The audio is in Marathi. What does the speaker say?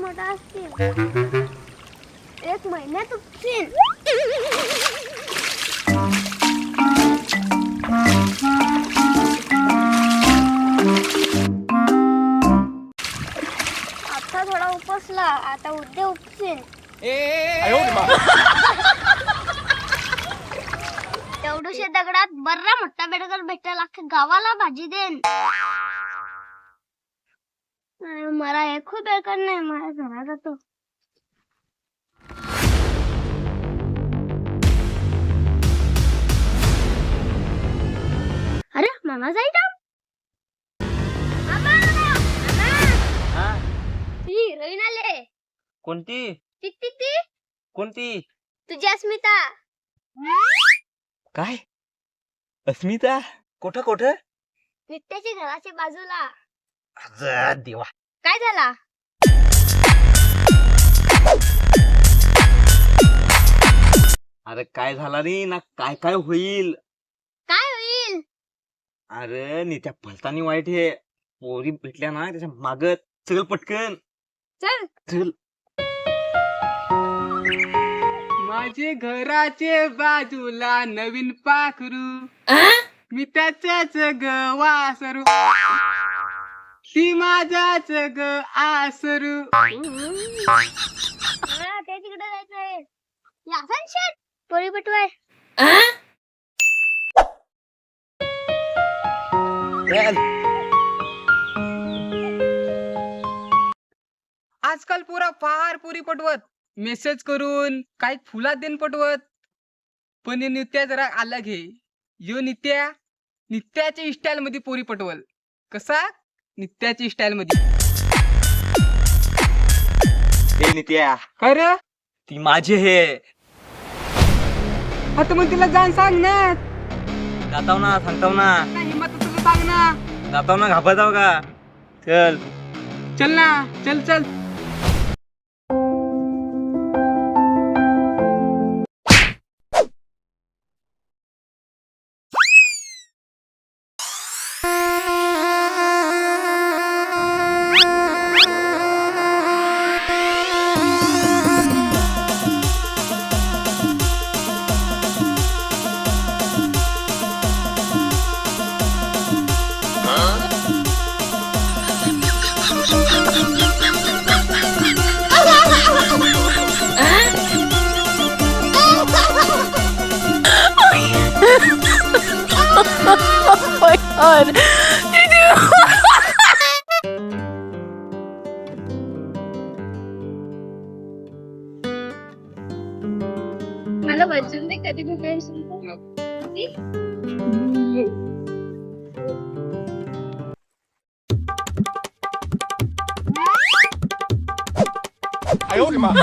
मोठा असतील, 1 महिन्यात उपशील. आता थोडा उपसला, आता उद्या उपशील. तेवढ्याशा दगडात बर्रा मोठा बेडकर भेटेल, अख्ख्या गावाला भाजी देन. मला एक खूप बेडकर नाही, माझ्या घरात जातो. अरे मामा जायचा हिरोईन आले. कोणती टिक टिक टी कोणती तुझी अस्मिता. काय अस्मिता? कुठं कुठं? नित्याच्या घराच्या बाजूला. देवा, काय झाला? अरे काय झाला रे ना, काय काय होईल? काय होईल? अरे नित्या भलतानी वाईट हे. पोरी भेटल्या ना त्याच्या मागत चल पटकन चल चल. माझे घराचे बाजूला नवीन पाखरू, मी त्याच्याच ग वासरू, ती माझ्याच ग आसरू. मला ते तिकडे जायचंय. यासन शेट पोरी पटवाय. चल. आजकाल पुरा फार पुरी पटवत, मेसेज करून काही फुलात देन पटवत. पण हे नित्या जरा अलग हे. यो नित्याच्या स्टाईल मध्ये पोरी पटवल. कसा? नित्याच्या स्टाईल मध्ये. हे नित्या, काय रे? ती माझी हे. आता मग तिला जाण सांग ना. जाताव ना, सांगताव ना, हिम्मत तुला सांग ना. जाताव ना, घाबरताव का? चल चल ना, चल चल. Oh my god. मला वाचून दे कधी भेटेल सांगतो. 哎呦我的妈！